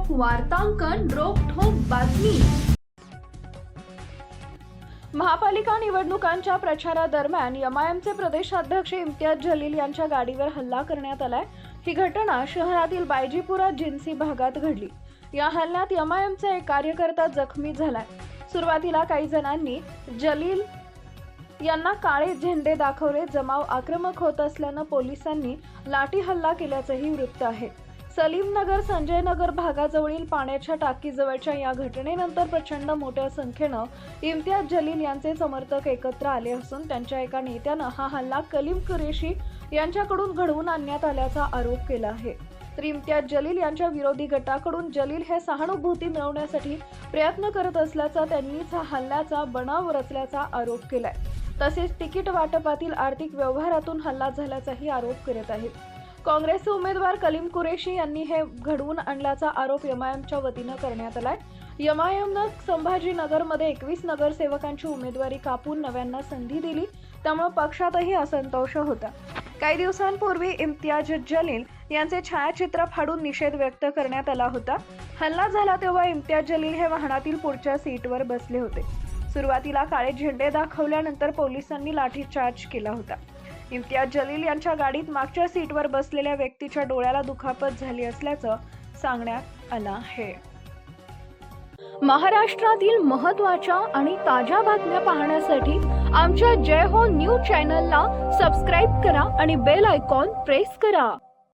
वार्तांकन रोखठोक बातमी। महापालिका निवडणुकांच्या प्रचारादरम्यान एमआयएमचे प्रदेशाध्यक्ष इम्तियाज जलील यांच्या गाडीवर हल्ला करण्यात आलाय। ही घटना शहरातील बायजीपुरा जिन्सी भागात घडली। या हल्ल्यात एमआयएमचा एक कार्यकर्ता जखमी झालाय। सुरुवातीला काही जणांनी जलील यांना काळे झेंडे दाखवले। जमाव आक्रमक होत असल्याने पोलिसांनी लाठी हल्ला केल्याचंही वृत्त आहे। सलीमनगर संजय नगर भागाजवळील पाण्याच्या टाकीजवळच्या या घटनेनंतर प्रचंड मोठ्या संख्येने इम्तियाज जलील यांचे समर्थक एकत्र आले असून त्यांच्या एका नेत्यानं हा हल्ला कलीम कुरेशी यांच्याकडून घडवून आणण्यात आल्याचा आरोप केला आहे। तर इम्तियाज जलील यांच्या विरोधी गटाकडून जलील हे सहानुभूती मिळवण्यासाठी प्रयत्न करत असल्याचा, त्यांनीच हल्ल्याचा बनाव रचल्याचा आरोप केलाय। तसेच तिकीट वाटपातील आर्थिक व्यवहारातून हल्ला झाल्याचाही आरोप करत आहेत। काँग्रेसचे उमेदवार कलीम कुरेशी यांनी हे घडवून आणल्याचा आरोप एमआयएमच्या वतीने करण्यात आलाय। एमआयएमने संभाजीनगरमध्ये 21 नगरसेवकांची उमेदवारी कापून नव्यांना संधी दिली, त्यामुळे पक्षातही असंतोष होता। काही दिवसांपूर्वी इम्तियाज जलील यांचे छायाचित्र फाडून निषेध व्यक्त करण्यात आला होता। हल्ला झाला तेव्हा इम्तियाज जलील हे वाहनातील पुढच्या सीटवर बसले होते। सुरुवातीला काळे झेंडे दाखवल्यानंतर पोलिसांनी लाठीचार्ज केला होता। इम्तियाज जलील यांच्या गाडीत मागच्या सीटवर बसलेल्या व्यक्तीच्या डोळ्याला दुखापत झाली असल्याचं सांगण्यात आलं आहे। महाराष्ट्रातील महत्त्वाच्या आणि ताज्या बातम्या पाहण्यासाठी आमच्या जय हो न्यूज चॅनलला सबस्क्राइब करा आणि बेल आयकॉन प्रेस करा।